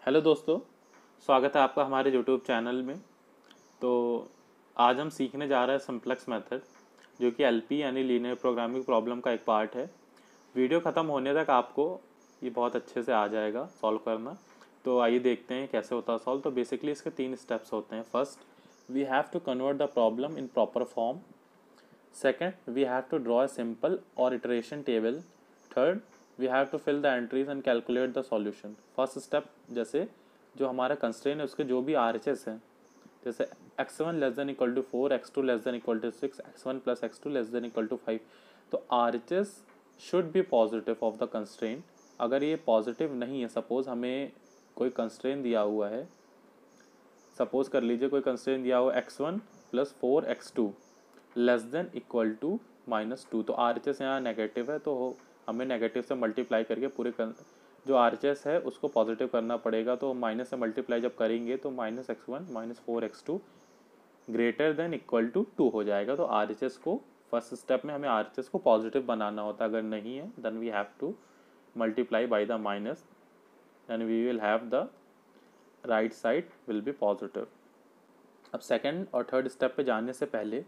Hello दोस्तों, स्वागत है आपका हमारे यूट्यूब चैनल में। तो आज हम सीखने जा रहे हैं सिंप्लेक्स मेथड, जो कि एलपी यानी लीनियर प्रोग्रामिंग प्रॉब्लम का एक पार्ट है। वीडियो ख़त्म होने तक आपको ये बहुत अच्छे से आ जाएगा सॉल्व करना। तो आइए देखते हैं कैसे होता है सॉल्व। तो बेसिकली इसके 3 स्टेप्स होते हैं। First, we have to convert the problem in proper form. Second, we have to draw a simple or iteration table. Third, we have to fill the entries and calculate the solution. First step, जैसे जो हमारा constraint है उसके जो भी RHS हैं, जैसे x1 less than equal to 4, x2 less than equal to 6, x1 plus x2 less than equal to 5, तो RHS should be positive of the constraint. अगर ये पॉजिटिव नहीं है, सपोज हमें कोई कंस्ट्रेंट दिया हुआ है, सपोज कर लीजिए कोई कंस्ट्रेंट दिया हुआ x1 plus 4x2 less than equal to -2, तो RHS यहाँ नेगेटिव है, तो हमें नेगेटिव से मल्टीप्लाई करके पूरे जो RHS है उसको पॉजिटिव करना पड़ेगा। तो माइनस से मल्टीप्लाई जब करेंगे तो -x1 -4x2 greater than equal to 2 हो जाएगा। तो RHS को फर्स्ट स्टेप में हमें RHS को पॉजिटिव बनाना होता है। अगर नहीं है then we have to multiply by the minus, then we will have the right side will be positive. अब सेकेंड और थर्ड स्टेप पे जाने से पहले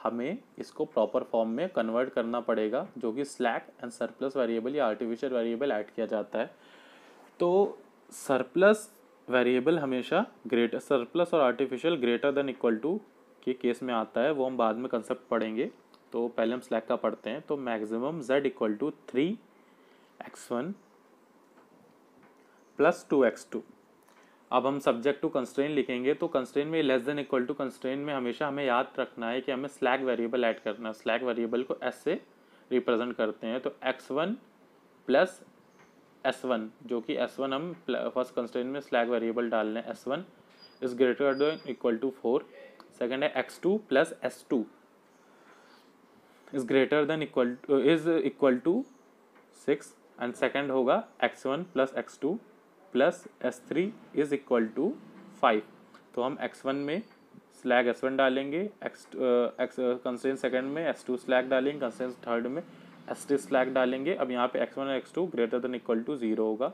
हमें इसको प्रॉपर फॉर्म में कन्वर्ट करना पड़ेगा, जो कि स्लैक एंड सरप्लस वेरिएबल या आर्टिफिशियल वेरिएबल ऐड किया जाता है। तो सरप्लस वेरिएबल हमेशा ग्रेटर, सरप्लस और artificial greater than equal to के केस में आता है, वो हम बाद में कंसेप्ट पढ़ेंगे। तो पहले हम स्लैक का पढ़ते हैं। तो maximum z equal to 3x1 plus 2x2। अब हम सब्जेक्ट टू कंस्ट्रेन लिखेंगे, तो कंस्ट्रेन में less than equal to constraint में हमेशा हमें याद रखना है कि हमें स्लैक वेरिएबल ऐड करना है। स्लैक वेरिएबल को s से रिप्रेजेंट करते हैं। तो x1 प्लस s1, जो कि s1 हम फर्स्ट कंस्ट्रेन में स्लैक वेरिएबल डाल रहे हैं, s1 is greater than equal to 4। Second है x2 plus s2 is greater than equal to 6, and second होगा x1 plus x2 plus s3 is equal to 5। तो हम x1 में स्लैग s1 डालेंगे, कंस्ट्रेंट सेकंड में s2 स्लैग डालेंगे, constraint third में s3 slag डालेंगे। अब यहाँ पे x1 और x2 greater than equal to 0 होगा।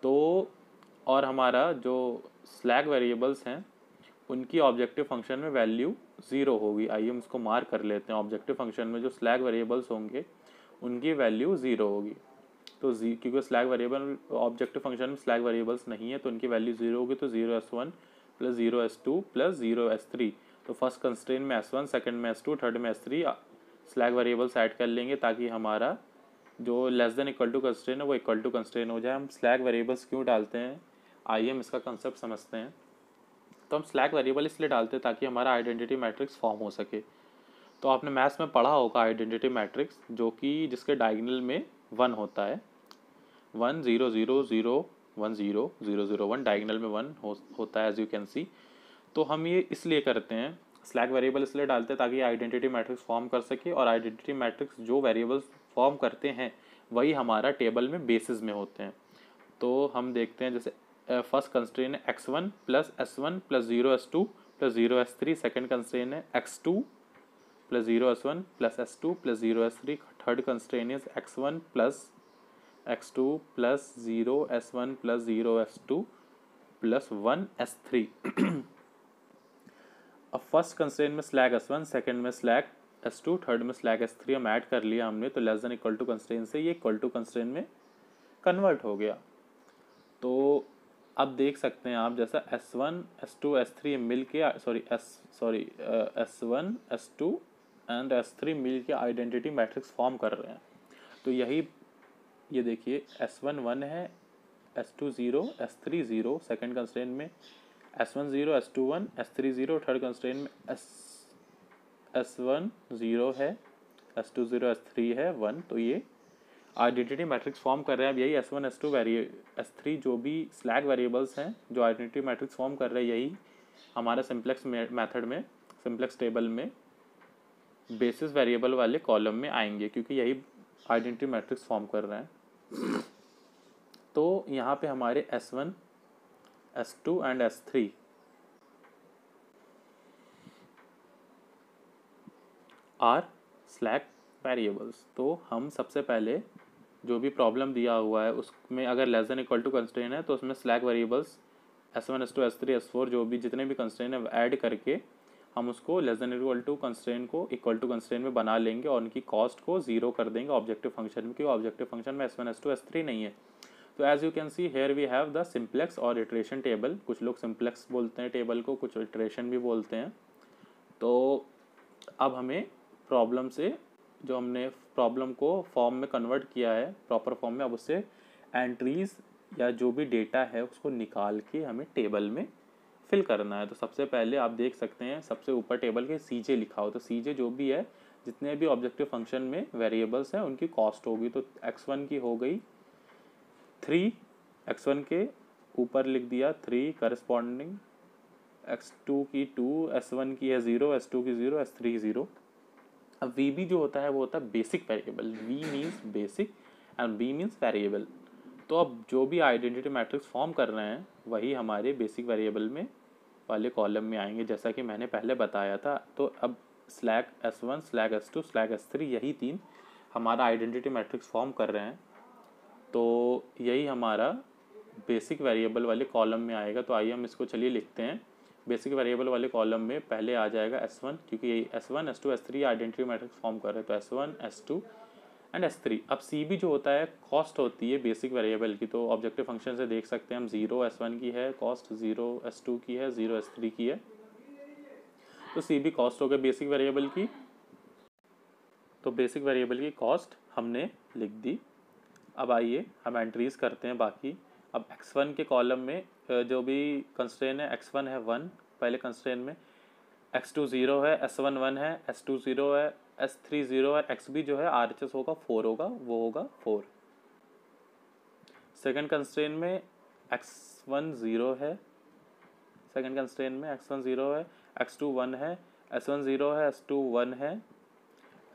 तो और हमारा जो स्लैग वेरिएबल्स हैं उनकी ऑब्जेक्टिव फंक्शन में वैल्यू 0 होगी। आइए हम इसको मार्क कर लेते हैं। ऑब्जेक्टिव फंक्शन में जो स्लैग वेरिएबल्स होंगे उनकी वैल्यू 0 होगी। तो क्योंकि स्लैग वेरिएबल ऑब्जेक्टिव फंक्शन में स्लैग वेरिएबल्स नहीं है तो उनकी वैल्यू 0 होगी। तो 0s1 plus 0s2 plus 0s3। तो फर्स्ट कंस्ट्रेंट में s1, सेकंड में s2, थर्ड में s3 स्लैग वेरिएबल्स ऐड कर लेंगे, ताकि हमारा जो less than equal to constraint है वो इक्वल टू कंस्ट्रेंट हो जाए। हम स्लैग वेरिएबल्स क्यों डालते हैं, आइए हम इसका कंसेप्ट समझते हैं। तो हम स्लैग वेरिएबल इसलिए डालते हैं ताकि हमारा आइडेंटिटी मैट्रिक्स फॉर्म हो सके। तो आपने मैथ्स में पढ़ा होगा आइडेंटिटी मैट्रिक्स, जो कि जिसके डायगोनल में 1 होता है। 1 0 0 0 1 0 0 0 1 डायगोनल में 1 होता है, एज यू कैन सी। तो हम ये इसलिए करते हैं, स्लैग वेरिएबल इसलिए डालते हैं ताकि आइडेंटिटी मैट्रिक्स फॉर्म कर सके। और आइडेंटिटी मैट्रिक्स जो वेरिएबल्स फॉर्म करते हैं वही हमारा टेबल में बेसिस में होते हैं। तो हम देखते हैं, जैसे फर्स्ट कंस्ट्रेंट है x1 plus s1 plus 0s2 plus 0s3। Second constraint है x2 plus 0s1 plus s2 plus 0s3। Third constraint is x1 plus x2 plus 0s1 plus 0s2 plus 1s3। अब फर्स्ट कंस्ट्रेंट में slack s1, second में slack s2, third में slack s3 हम add कर लिया हमने। तो less than equal to constraint से ये इक्वल टू कंस्ट्रेंट में कन्वर्ट हो गया। तो अब देख सकते हैं आप, जैसा s1 s2 s3 मिल के s1 s2 एंड s3 मिल के आइडेंटिटी मैट्रिक्स फॉर्म कर रहे हैं। तो यही ये देखिए, s1 1 है, s2 0, s3 0। सेकेंड कंस्ट्रेंट में s1 0, s2 1, s3 0। Third constraint में s1 0 है, s2 0, s3 है 1। तो ये आइडेंटिटी मैट्रिक्स फॉर्म कर रहे हैं। अब यही s1 s2 s3 जो भी स्लैग वेरिएबल्स हैं जो आइडेंटिटी मैट्रिक्स फॉर्म कर रहे हैं, यही हमारा सिंप्लेक्स मेथड में, सिंप्लेक्स टेबल में बेसिस वेरिएबल वाले कॉलम में आएंगे, क्योंकि यही आइडेंटिटी मैट्रिक्स फॉर्म कर रहे हैं। तो यहाँ पे हमारे s1 s2 and s3 are slag variables. तो हम सबसे पहले जो भी प्रॉब्लम दिया हुआ है उसमें अगर less than equal to constraint है तो उसमें slack variables S1 S2 S3 S4 जो भी जितने भी कंस्ट्रेंट है ऐड करके हम उसको less than equal to constraint को इक्वल टू कंस्ट्रेंट में बना लेंगे और उनकी कॉस्ट को जीरो कर देंगे ऑब्जेक्टिव फंक्शन में, क्योंकि ऑब्जेक्टिव फंक्शन में S1 S2 S3 नहीं है। तो as you can see here we have the simplex और इटरेशन टेबल। कुछ लोग सिंप्लेक्स बोलते हैं टेबल को, कुछ इटरेशन भी बोलते हैं। तो अब हमें प्रॉब्लम से जो हमने प्रॉब्लम को फॉर्म में कन्वर्ट किया है प्रॉपर फॉर्म में, अब उससे एंट्रीज या जो भी डेटा है उसको निकाल के हमें टेबल में फिल करना है। तो सबसे पहले आप देख सकते हैं सबसे ऊपर टेबल के सीजे लिखा हो, तो सीजे जो भी है जितने भी ऑब्जेक्टिव फंक्शन में वेरिएबल्स हैं उनकी कॉस्ट होगी। तो x1 की हो गई 3, x1 के ऊपर लिख दिया 3 करस्पॉन्डिंग, x2 की 2, s1 की है 0, s2 की 0, s3 0। अब VB जो होता है वो होता है basic variable. V means basic and B means variable. तो अब जो भी आइडेंटिटी मैट्रिक्स फॉर्म कर रहे हैं वही हमारे बेसिक वेरिएबल में वाले कॉलम में आएंगे, जैसा कि मैंने पहले बताया था। तो अब slack S1 slack S2 slack S3 यही 3 हमारा आइडेंटिटी मैट्रिक्स फॉर्म कर रहे हैं। तो यही हमारा बेसिक वेरिएबल वाले कॉलम में आएगा। तो आइए हम इसको चलिए लिखते हैं। बेसिक वेरिएबल वाले कॉलम में पहले आ जाएगा S1, क्योंकि ये S1 S2 S3 identity matrix form कर रहे हैं। तो S1 S2 एंड S3। अब CB जो होता है कॉस्ट होती है बेसिक वेरिएबल की। तो ऑब्जेक्टिव फंक्शन से देख सकते हैं हम 0 S1 की है कॉस्ट, 0 S2 की है, 0 S3 की है। तो CB कॉस्ट हो गई बेसिक वेरिएबल की। तो बेसिक वेरिएबल की कॉस्ट हमने लिख दी। अब आइए हम एंट्रीज करते हैं बाकी। अब x1 के कॉलम में जो भी कंस्ट्रेंट है x1 है 1 पहले कंस्ट्रेंट में, x2 0 है, s1 1 है, s2 0 है, s3 0 है, xb जो है RHS होगा 4 होगा, वो होगा 4। सेकंड कंस्ट्रेंट में x1 0 है, सेकंड कंस्ट्रेंट में x1 0 है, x2 1 है, s1 0 है, s2 1 है,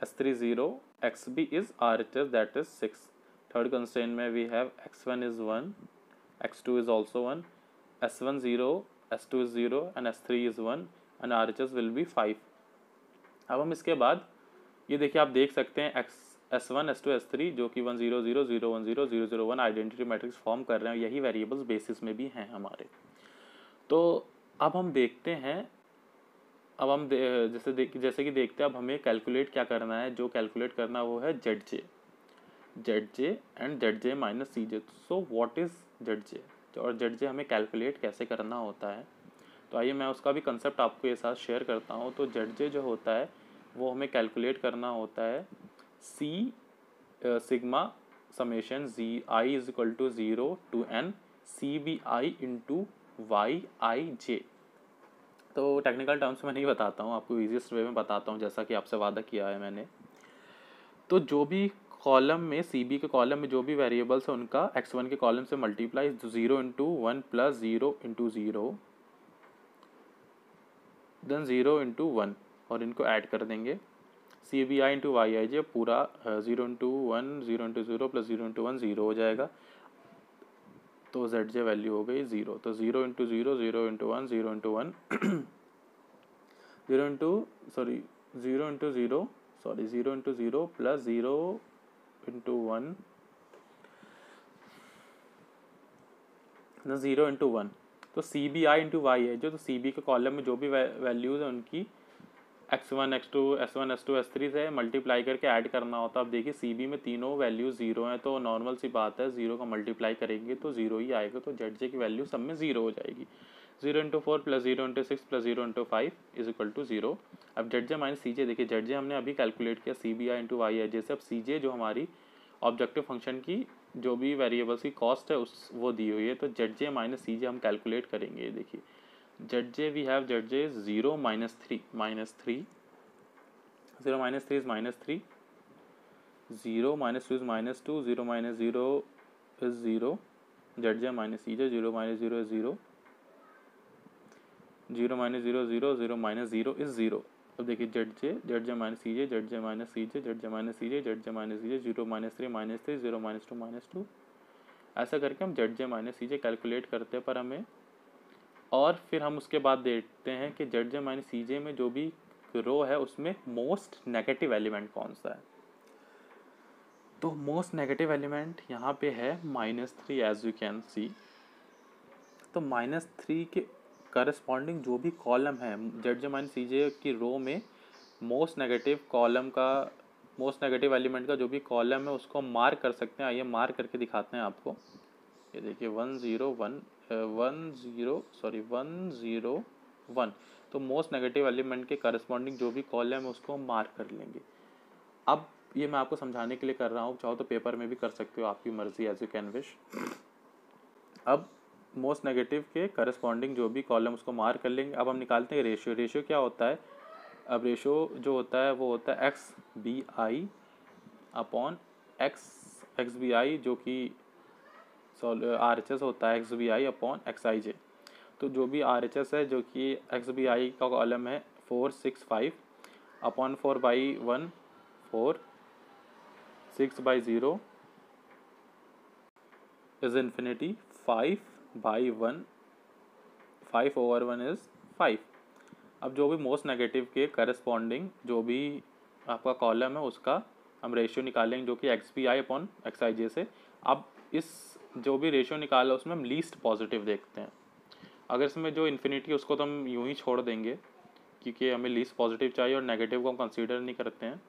s3 0, xb is RHS that is 6। Third constraint में we have x1 is 1, x2 is also 1, s1 0, s2 is 0 and s3 is 1 and RHS will be 5। अब हम इसके बाद ये देखिए आप देख सकते हैं S1 S2 S3 जो कि 1 0 0 0 1 0 0 0 1 आइडेंटिटी मैट्रिक्स फॉर्म कर रहे हैं, यही वेरिएबल्स बेसिस में भी हैं हमारे। तो अब हम देखते हैं, अब हम जैसे कि देखते हैं अब हमें कैलकुलेट क्या करना है। जो कैलकुलेट करना वो है ZJ and ZJ minus CJ। So what is ZJ और ZJ हमें कैलकुलेट कैसे करना होता है, तो आइए मैं उसका भी कंसेप्ट आपको ये साथ शेयर करता हूँ। तो ZJ जो होता है वो हमें कैलकुलेट करना होता है C sigma summation ZI is equal to 0 to N CBI into YIJ। तो टेक्निकल टर्म्स में नहीं बताता हूँ, आपको ईजीएस्ट वे में बताता हूँ जैसा कि आपसे वादा किया है मैंने। तो जो भी कॉलम में CB के कॉलम में जो भी वेरिएबल्स है उनका x1 के कॉलम से multiply 0 into 1 plus 0 into 0 then 0 into 1 और इनको ऐड कर देंगे CBI इंटू YIJ पूरा 0 इंटू 1 0 इंटू 0 प्लस 0 इंटू 1 0 हो जाएगा। तो ZJ वैल्यू हो गई 0। तो 0 into 0 0 into 1 0 into 1 0 into 0 plus 0 into 1 0 into 1। तो CBI इंटू YIJ जो तो CB के कॉलम में जो भी वैल्यूज़ है उनकी x1 x2 s1 s2 s3 से मल्टीप्लाई करके ऐड करना होता है। अब देखिए CB में तीनों वैल्यूज 0 हैं, तो नॉर्मल सी बात है 0 का मल्टीप्लाई करेंगे तो 0 ही आएगा। तो ZJ की वैल्यू सब में 0 हो जाएगी। 0 into 4 plus 0 into 6 plus 0 into 5 is equal to 0। अब ZJ माइनस CJ देखिए, ZJ हमने अभी कैलकुलेट किया CBI इंटू YIJ से। अब CJ जो हमारी ऑब्जेक्टिव फंक्शन की जो भी वेरिएबल्स की कॉस्ट है उस वो दी हुई है। तो ZJ माइनस CJ हम कैलकुलेट करेंगे। देखिए ZJ we have ZJ 0 minus 3 0 minus 3 is minus 3, 0 minus 2 is minus 2, 0 minus 0 is 0, ZJ minus CJ 0 minus 0 is 0, 0 minus 0 0 0 minus 0 is 0। अब देखिए ZJ minus CJ ZJ minus CJ ZJ minus CJ ZJ minus CJ 0 minus 3 minus 3 0 minus 2 minus 2, ऐसा करके हम ZJ minus CJ calculate करते हैं पर हमें। और फिर हम उसके बाद देखते हैं कि ZJ minus CJ में जो भी रो है उसमें मोस्ट नेगेटिव एलिमेंट कौन सा है। तो मोस्ट नेगेटिव एलिमेंट यहाँ पे है -3 एज यू कैन सी। तो -3 के करस्पॉन्डिंग जो भी कॉलम है ZJ-CJ की रो में मोस्ट नेगेटिव कॉलम का, मोस्ट नेगेटिव एलिमेंट का जो भी कॉलम है उसको मार्क कर सकते हैं। आइए मार्क करके दिखाते हैं आपको। ये देखिए 101। तो मोस्ट नेगेटिव एलिमेंट के करस्पॉन्डिंग जो भी कॉलम है उसको हम मार्क कर लेंगे। अब ये मैं आपको समझाने के लिए कर रहा हूँ, चाहो तो पेपर में भी कर सकते हो, आपकी मर्जी, एज यू कैन विश। अब मोस्ट नेगेटिव के करस्पॉन्डिंग जो भी कॉलम उसको मार्क कर लेंगे। अब हम निकालते हैं रेशियो। रेशियो क्या होता है? अब रेशियो जो होता है वो होता है XBI अपॉन XBI, जो कि RHS होता है XBI अपॉन XIJ। तो जो भी RHS है, जो कि XBI का कॉलम है 465 अपॉन 4/1 4 6/0 इज इन्फिनिटी 5/1 5/1 इज 5। अब जो भी मोस्ट नेगेटिव के करस्पॉन्डिंग जो भी आपका कॉलम है उसका हम रेशियो निकालेंगे, जो कि XBI अपॉन XIJ से। अब इस जो भी रेशियो निकाला उसमें हम लीस्ट पॉजिटिव देखते हैं। अगर इसमें जो इन्फिनिटी उसको तो हम यूं ही छोड़ देंगे, क्योंकि हमें लीस्ट पॉजिटिव चाहिए और नेगेटिव को हम कंसीडर नहीं करते हैं।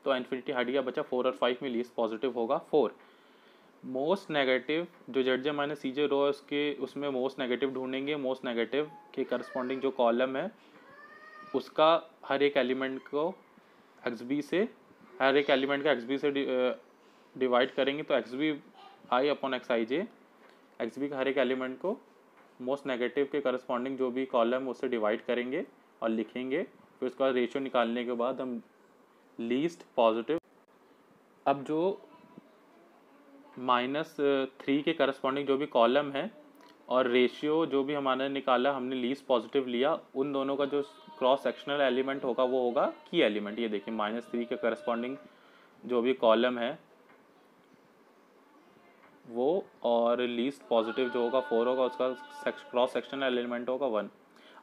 तो इन्फिनिटी हट गया, बचा 4 और 5 में लीस्ट पॉजिटिव होगा 4। मोस्ट नेगेटिव जो ZJ-CJ रो है उसमें मोस्ट नेगेटिव ढूंढेंगे। मोस्ट नेगेटिव के करस्पॉन्डिंग जो कॉलम है उसका हर एक एलिमेंट को XB से, हर एक एलिमेंट का XB से डिवाइड करेंगे। तो XBI अपॉन XIJ, XB का हर एक एलिमेंट को मोस्ट नेगेटिव के करस्पॉन्डिंग जो भी कॉलम उससे डिवाइड करेंगे और लिखेंगे। फिर उसका रेशियो निकालने के बाद हम लीस्ट पॉजिटिव, अब जो -3 के करस्पॉन्डिंग जो भी कॉलम है और रेशियो जो भी हमारे निकाला, हमने लीस्ट पॉजिटिव लिया, उन दोनों का जो क्रॉस सेक्शनल एलिमेंट होगा वो होगा की एलिमेंट। ये देखिए -3 के करस्पॉन्डिंग जो भी कॉलम है वो, और लीस्ट पॉजिटिव जो होगा 4 होगा, उसका क्रॉस सेक्शनल एलिमेंट होगा 1।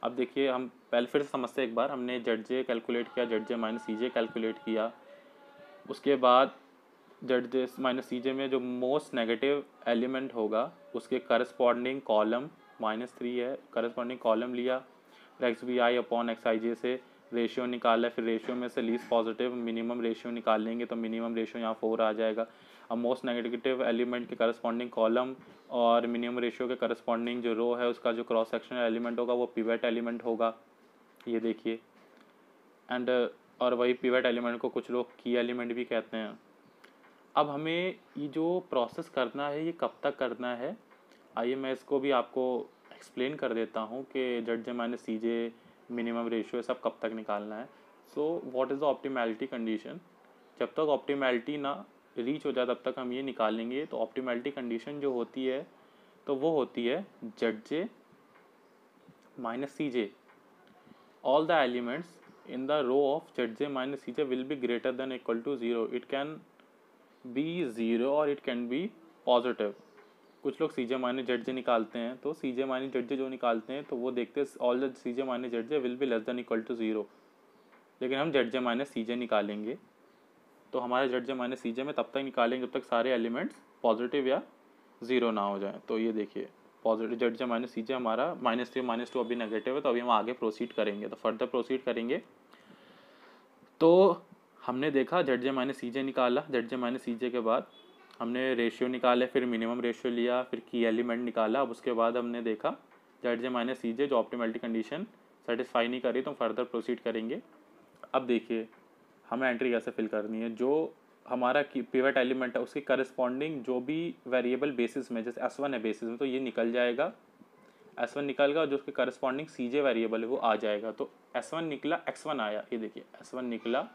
अब देखिए हम पहले फिर से समझते हैं एक बार। हमने ZJ कैलकुलेट किया, ZJ-CJ कैलकुलेट किया, उसके बाद ZJ-CJ में जो मोस्ट नेगेटिव एलिमेंट होगा उसके करस्पॉन्डिंग कॉलम -3 है, करस्पॉन्डिंग कॉलम लिया। फिर XBI अपॉन XIJ से रेशियो निकाला, फिर रेशियो में से लीस्ट पॉजिटिव मिनिमम रेशियो निकालेंगे तो मिनिमम रेशियो यहाँ 4 आ जाएगा। अब मोस्ट नेगेटिव एलिमेंट के करस्पॉन्डिंग कॉलम और मिनिमम रेशियो के करस्पॉन्डिंग जो रो है उसका जो क्रॉस सेक्शनल एलिमेंट होगा वो पिवट एलिमेंट होगा, ये देखिए। एंड और वही पिवट एलिमेंट को कुछ लोग की एलिमेंट भी कहते हैं। अब हमें ये जो प्रोसेस करना है ये कब तक करना है, आइए मैं इसको भी आपको एक्सप्लेन कर देता हूँ कि ZJ-CJ मिनिमम रेशियो सब कब तक निकालना है। So what is the optimality condition? जब तक ऑप्टिमैलिटी ना रीच हो जाए तब तक हम ये निकालेंगे। तो ऑप्टिमैलिटी कंडीशन जो होती है तो वो होती है ZJ-CJ all the elements in the row of ZJ-CJ will be greater than or equal to 0. It can be 0 और it can be positive. कुछ लोग CJ-ZJ निकालते हैं, तो CJ-ZJ जो निकालते हैं तो वो देखते हैं all the CJ-ZJ will be less than equal to 0, लेकिन हम ZJ-CJ निकालेंगे। तो हमारे ZJ-CJ में तब तक निकालेंगे जब तक सारे एलिमेंट्स पॉजिटिव या 0 ना हो जाए। तो ये देखिए पॉजिटिव ZJ-CJ हमारा -3 -2 अभी नेगेटिव है, तो अभी हम आगे प्रोसीड करेंगे। तो फर्दर प्रोसीड करेंगे तो हमने देखा ZJ-CJ निकाला, ZJ-CJ के बाद हमने रेशियो निकाले, फिर मिनिमम रेशियो लिया, फिर की एलिमेंट निकाला। अब उसके बाद हमने देखा ZJ-CJ जो ऑप्टिमैलिटी कंडीशन सेटिस्फाई नहीं करी तो फर्दर प्रोसीड करेंगे। अब देखिए हमें एंट्री कैसे फिल करनी है। जो हमारा पिवट एलिमेंट है उसके करस्पॉन्डिंग जो भी वेरिएबल बेसिस में, जैसे S1 है बेसिस में, तो ये निकल जाएगा, S1 निकल गया, जो उसके करस्पॉन्डिंग CJ वेरिएबल है वो आ जाएगा। तो S1 निकला, X1 आया, ये देखिए S1 निकला,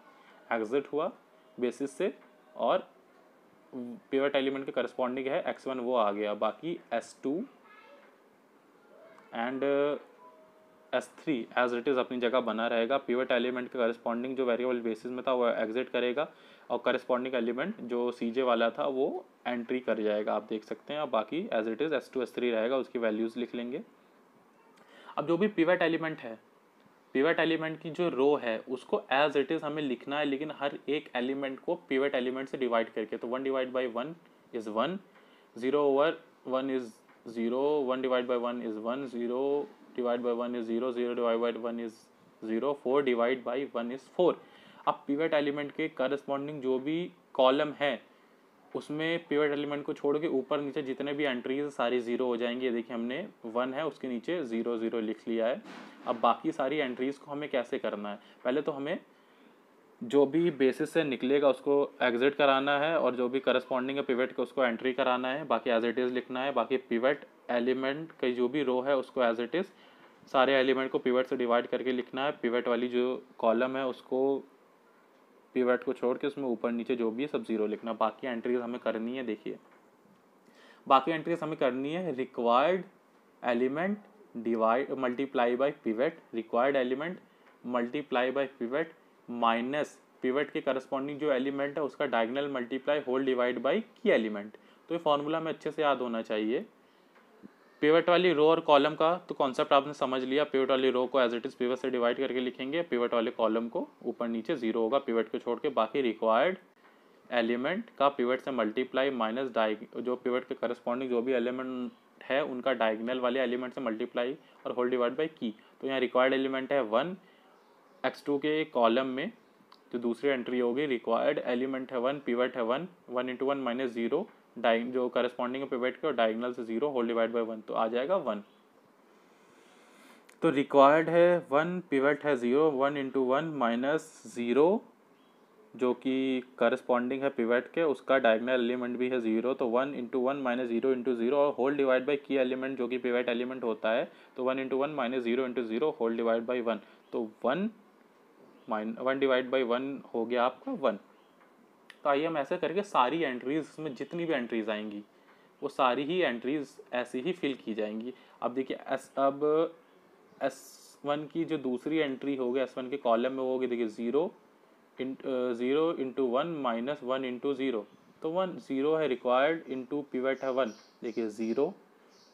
एग्जिट हुआ बेसिस से, और पिवट एलिमेंट के करस्पॉन्डिंग है X1 वो आ गया। बाकी S2 and S3 as it is अपनी जगह बना रहेगा। पिवट एलिमेंट के करस्पॉन्डिंग जो वेरिएबल बेसिस में था वो एग्जिट करेगा, और करस्पॉन्डिंग एलिमेंट जो CJ वाला था वो एंट्री कर जाएगा, आप देख सकते हैं। अब बाकी as it is S2 S3 रहेगा, उसकी वैल्यूज़ लिख लेंगे। अब जो भी पिवट एलिमेंट है, पिवट एलिमेंट की जो रो है उसको एज इट इज़ हमें लिखना है, लेकिन हर एक एलिमेंट को पिवट एलिमेंट से डिवाइड करके। तो 1 divide by 1 is 1, 0 over 1 is 0, 1 divide by 1 is 1, 0 divide by 1 is 0, 0 divide by 1 is 0, 4 divide by 1 is 4। अब पिवट एलिमेंट के करस्पॉन्डिंग जो भी कॉलम है उसमें पिवट एलिमेंट को छोड़ के ऊपर नीचे जितने भी एंट्रीज सारी जीरो हो जाएंगी। ये देखिए हमने 1 है उसके नीचे 0 0 लिख लिया है। अब बाकी सारी एंट्रीज को हमें कैसे करना है, पहले तो हमें जो भी बेसिस से निकलेगा उसको एग्जिट कराना है और जो भी करस्पॉन्डिंग है पिवट के उसको एंट्री कराना है, बाकी एज इट इज़ लिखना है। बाकी पिवट एलिमेंट की जो भी रो है उसको एज इट इज़ सारे एलिमेंट को पिवट से डिवाइड करके लिखना है। पिवट वाली जो कॉलम है उसको पिवट को छोड़ के उसमें ऊपर नीचे जो भी है सब 0 लिखना। बाकी एंट्रीज हमें करनी है, देखिए बाकी एंट्रीज हमें करनी है required element divide multiply by pivot, required element multiply by pivot minus pivot के करस्पॉन्डिंग जो एलिमेंट है उसका diagonal multiply whole divide by key element. तो ये फॉर्मूला में अच्छे से याद होना चाहिए। पिवट वाली रो और कॉलम का तो कॉन्सेप्ट आपने समझ लिया। पिवट वाली रो को एज इट इज पिवट से डिवाइड करके लिखेंगे, पिवट वाले कॉलम को ऊपर नीचे 0 होगा पिवट को छोड़ के, बाकी रिक्वायर्ड एलिमेंट का पिवट से मल्टीप्लाई माइनस जो पिवट के करस्पॉन्डिंग जो भी एलिमेंट है उनका डायगोनल वाले एलिमेंट से मल्टीप्लाई और होल डिवाइड बाई की। तो यहाँ रिक्वायर्ड एलिमेंट है 1, x2 के कॉलम में जो दूसरी एंट्री होगी रिक्वायर्ड एलिमेंट है 1, पिवट है 1, 1 इंटू 1 माइनस 0 जो करस्पॉन्डिंग है पिवट के और डायगोनल से 0 होल डिवाइड बाई 1, तो आ जाएगा 1। तो रिक्वायर्ड है 1, पिवट है 0, 1 इंटू 1 माइनस 0 जो कि करस्पॉन्डिंग है पिवट के उसका डायगोनल एलिमेंट भी है 0, तो 1 इंटू 1 माइनस 0 इंटू 0 और whole divide by key element जो कि पिवट एलिमेंट होता है। तो 1 into 1 minus 0 into 0 whole divide by 1, तो 1 डिवाइड बाई 1 हो गया आपका 1। तो आइए हम ऐसे करके सारी एंट्रीज में जितनी भी एंट्रीज आएंगी वो सारी ही एंट्रीज ऐसे ही फिल की जाएंगी। अब देखिए अब S1 की जो दूसरी एंट्री होगी S1 के कॉलम में होगी, देखिए 0 इंटू 1 माइनस 1 इंटू 0, तो 1 0 है रिक्वायर्ड इंटू पिवट है 1, देखिए 0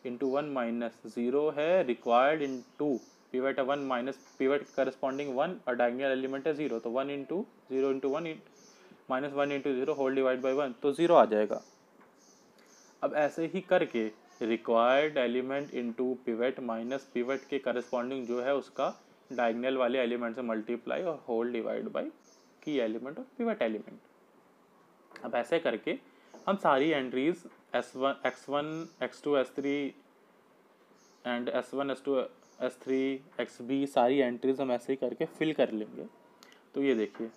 इंटू 1 माइनस 0 है रिक्वायर्ड इंटू पिवट है 1 माइनस पिवट करस्पॉन्डिंग 1 और डायगोनल एलिमेंट है 0, तो 1 into 0 into 1 minus 1 into 0 whole divide by 1, तो 0 आ जाएगा। अब ऐसे ही करके required element into pivot minus pivot के करस्पॉन्डिंग जो है उसका डायगोनल वाले एलिमेंट से मल्टीप्लाई और whole divide by key element और पिवट एलिमेंट। अब ऐसे करके हम सारी entries S1 x1 x2 s3 and S1 s2 s3 xb सारी एंट्रीज हम ऐसे ही करके फिल कर लेंगे। तो ये देखिए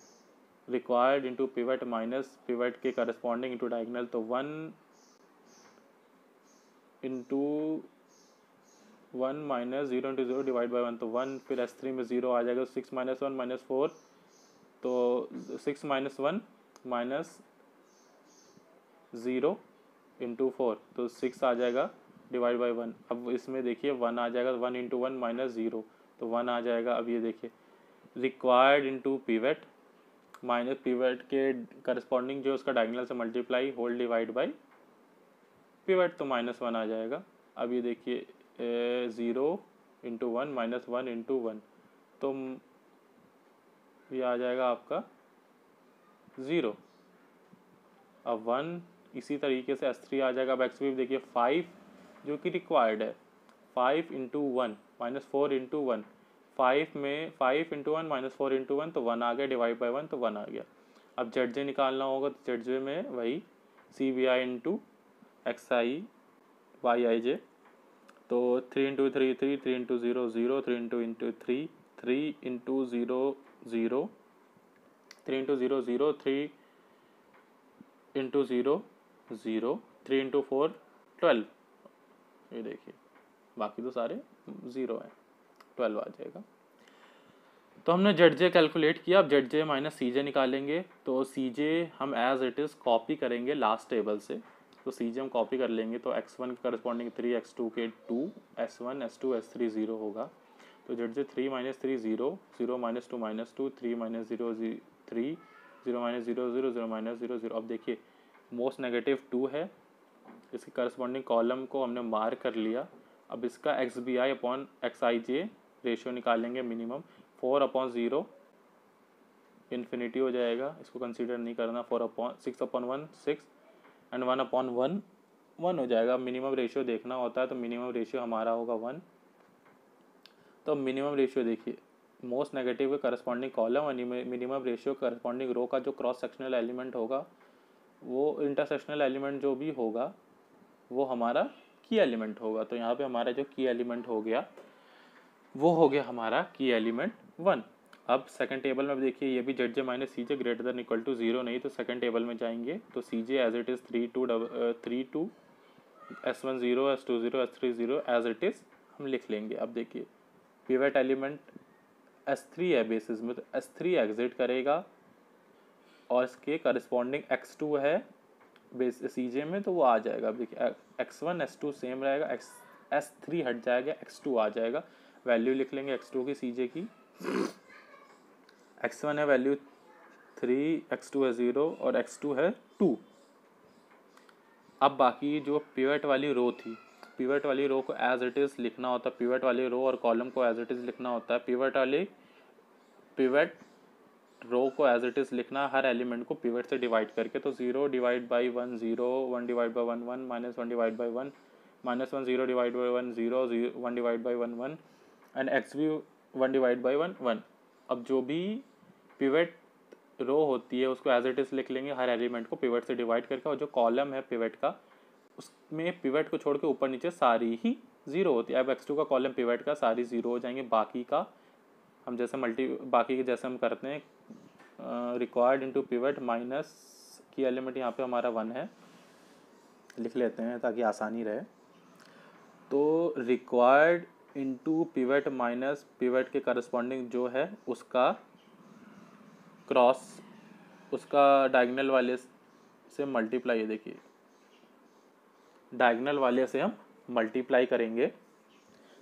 required into pivot minus pivot के करस्पॉन्डिंग इंटू डायगोनल, तो 1 into 1 minus 0 into 0 divide by 1, तो 1, फिर S3 में 0 आ जाएगा, 6 माइनस 1 माइनस 4, तो 6 माइनस 1 माइनस 0 इंटू 4, तो 6 आ जाएगा डिवाइड बाई 1। अब इसमें देखिए 1 आ जाएगा, 1 इंटू 1 माइनस 0, तो 1 आ जाएगा। अब ये देखिए required into pivot minus pivot के करस्पॉन्डिंग जो उसका डायगोनल से multiply whole divide by pivot, तो माइनस 1 आ जाएगा। अब ये देखिए 0 इंटू 1 माइनस 1 इंटू 1, तो ये आ जाएगा आपका 0। अब 1 इसी तरीके से S3 आ जाएगा। अब x भी देखिए 5 जो कि रिक्वायर्ड है, 5 इंटू 1 माइनस 4 इंटू 1, 5 में 5 इंटू 1 माइनस 4 इंटू 1, तो 1 आ गया डिवाइड बाई 1, तो 1 आ गया। अब ZJ निकालना होगा, तो ZJ में वही CBI इंटू XI YIJ, तो 3 into 3 3, 3 into 0 0, 3 into 3 3 into 0 0, 3 into 0 0, 3 into 0 0, 3 into 4 12, ये देखिए बाकी तो सारे 0 हैं, 12 आ जाएगा। तो हमने ZJ कैलकुलेट किया। अब ZJ माइनस CJ निकालेंगे, तो CJ हम एज इट इज़ कॉपी करेंगे लास्ट टेबल से, तो CJ हम कॉपी कर लेंगे, तो x1 के करस्पॉन्डिंग 3, x2 के 2, S1 S2 S3 0 होगा, तो ZJ 3 minus 3 0, 0 minus 2 minus 2, 3 minus 0 3, 0 minus 0 0, 0 minus 0 0। अब देखिए मोस्ट नेगेटिव 2 है, इसके करस्पॉन्डिंग कॉलम को हमने मार्क कर लिया। अब इसका XBI अपॉन XIJ रेशियो निकालेंगे मिनिमम, 4/0 इन्फिनिटी हो जाएगा, इसको कंसीडर नहीं करना। 6/1 6 एंड 1/1 1 हो जाएगा। मिनिमम रेशियो देखना होता है तो मिनिमम रेशियो हमारा होगा 1। तो मिनिमम रेशियो देखिए, मोस्ट नेगेटिव के करस्पॉन्डिंग कॉलम और मिनिमम रेशियो करस्पॉन्डिंग रो का जो क्रॉस सेक्शनल एलिमेंट होगा, वो इंटरसेक्शनल एलिमेंट जो भी होगा वो हमारा की एलिमेंट होगा। तो यहाँ पे हमारा जो की एलिमेंट हो गया वो हो गया हमारा की एलिमेंट 1। अब सेकंड टेबल में देखिए, ये भी ZJ minus CJ greater than equal to 0 नहीं, तो सेकंड टेबल में जाएंगे तो CJ as it is 3 2 S1 0 S2 0 S3 0 as it is हम लिख लेंगे। अब देखिए पिवट एलिमेंट S3 है बेसिस में, तो S3 एग्जिट करेगा और इसके करस्पॉन्डिंग X2 है बेस CJ में, तो वो आ जाएगा। अब देखिए X1 S2 सेम रहेगा, S3 हट जाएगा, X2 आ जाएगा। वैल्यू लिख लेंगे X2 की CJ की, X1 है वैल्यू 3, X2 है 0 और X2 है 2। अब बाकी जो पिवट वाली रो थी, पिवट वाली रो को एज इट इज़ लिखना होता है, पिवट वाली रो और कॉलम को एज इट इज़ लिखना होता है। पिवट रो को एज इट इज़ लिखना हर एलिमेंट को पिवट से डिवाइड करके, तो 0 divide by 1 0, 1 divide by 1 1, -1 divide by 1 -1, 0 divide by 1 0, 1 divide by 1 1 and x भी 1 डिवाइड बाई 1 1। अब जो भी पिवट रो होती है उसको एज इट इज़ लिख लेंगे हर एलिमेंट को पिवट से डिवाइड करके, और जो कॉलम है पिवट का उसमें पिवट को छोड़ के ऊपर नीचे सारी ही 0 होती है। अब X2 का कॉलम पिवट का सारी 0 हो जाएंगे, बाकी का हम जैसे बाकी के जैसे हम करते हैं रिक्वायर्ड इनटू पिवट माइनस की एलिमेंट यहाँ पे हमारा 1 है, लिख लेते हैं ताकि आसानी रहे। तो required into pivot minus pivot के करस्पॉन्डिंग जो है उसका क्रॉस, उसका डायगोनल वाले से मल्टीप्लाई है। देखिए डायगोनल वाले से हम मल्टीप्लाई करेंगे,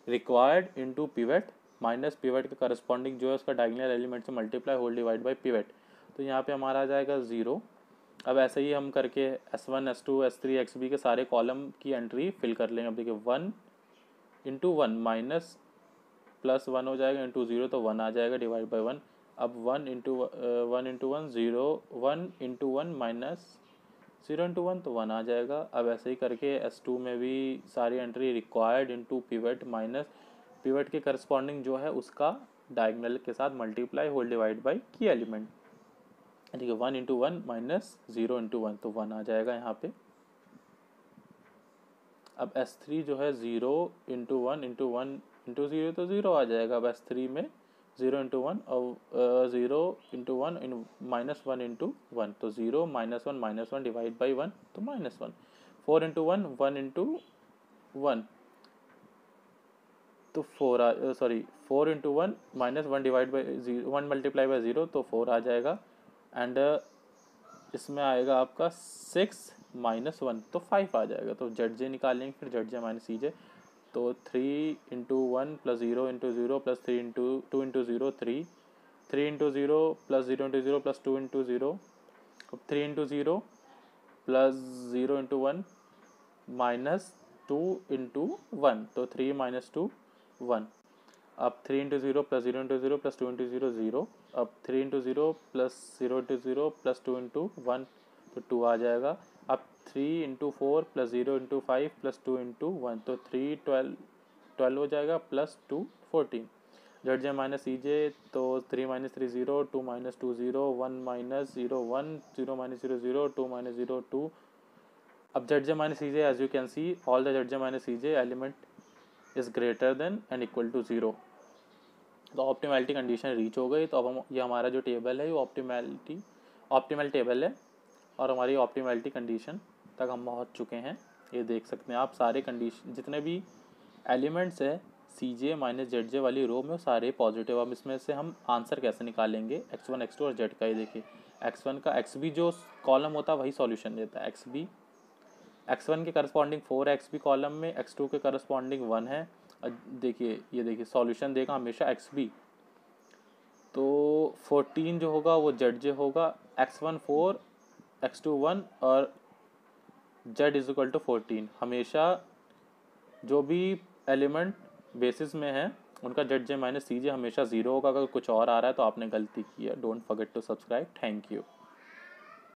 required into pivot minus pivot के करस्पॉन्डिंग जो है उसका डायगोनल एलिमेंट से multiply whole divide by pivot, तो यहाँ पे हमारा आ जाएगा 0। अब ऐसे ही हम करके S1 S2 S3 XB के सारे कॉलम की एंट्री फिल कर लेंगे। अब देखिए 1 इंटू 1 माइनस प्लस 1 हो जाएगा, इंटू 0 तो 1 आ जाएगा डिवाइड बाई 1। अब 1 इंटू 1 0, 1 इंटू 1 माइनस 0 इंटू 1 तो 1 आ जाएगा। अब ऐसे ही करके S2 में भी सारी entry required into pivot minus pivot के करस्पॉन्डिंग जो है उसका डायगोनल के साथ multiply whole divide by key element, ठीक है। 1 इंटू 1 माइनस 0 इंटू 1 तो 1 आ जाएगा यहाँ पे। अब S3 जो है 0 इंटू 1 इंटू 1 इंटू 0 तो 0 आ जाएगा। अब S3 में 0 इंटू 1 और 0 इंटू 1 माइनस 1 इंटू 1 तो 0 -1 डिवाइड बाई 1 तो -1। 4 इंटू 1 1 इंटू 1 तो 4 into 1 minus 1 divide by 0, 1 multiply by 0 तो 4 आ जाएगा। एंड इसमें आएगा आपका 6 माइनस 1 तो 5 आ जाएगा। तो ZJ निकालेंगे, फिर ZJ माइनस CJ, तो 3 into 1 plus 0 into 0 plus 3 into 2 into 0 3 into 0 plus 0 into 0 plus 2 into 0, अब 3 into 0 plus 0 into 1 minus 2 into 1 तो 3 माइनस 2 1। अब 3 into 0 plus 0 into 0 plus 2 into 0 0। अब 3 into 0 plus 0 into 0 plus 2 into 1 तो 2 आ जाएगा। अब 3 into 4 plus 0 into 5 plus 2 into 1 तो 3 12 हो जाएगा प्लस 2 14। ZJ माइनस CJ तो 3 minus 3 0, 2 minus 2 0, 1 minus 0 1, 0 minus 0 0, 2 minus 0 2। अब ZJ minus CJ as you can see all the ZJ minus CJ element is greater than and equal to 0। तो optimality condition reach हो गई। तो अब हम ये हमारा जो टेबल है ये ऑप्टिमल टेबल है और हमारी ऑप्टिमैलिटी कंडीशन तक हम पहुँच चुके हैं। ये देख सकते हैं आप सारे कंडीशन जितने भी एलिमेंट्स है CJ माइनस ZJ वाली रो में सारे पॉजिटिव। अब इसमें से हम आंसर कैसे निकालेंगे X1 X2 और Z का, ये देखिए X1 का XB जो कॉलम होता है वही सॉल्यूशन देता है। X1 के करस्पॉन्डिंग 4 है XB कॉलम में, X2 के करस्पॉन्डिंग 1 है। देखिए ये देखिए सॉल्यूशन देगा हमेशा XB, तो 14 जो होगा वो ZJ होगा, X1 4 X2 1 और Z इज इक्वल टू 14। हमेशा जो भी एलिमेंट बेसिस में है उनका जेड जे माइनस सी जे हमेशा 0 होगा। अगर कुछ और आ रहा है तो आपने गलती की है। Don't forget to subscribe. Thank you.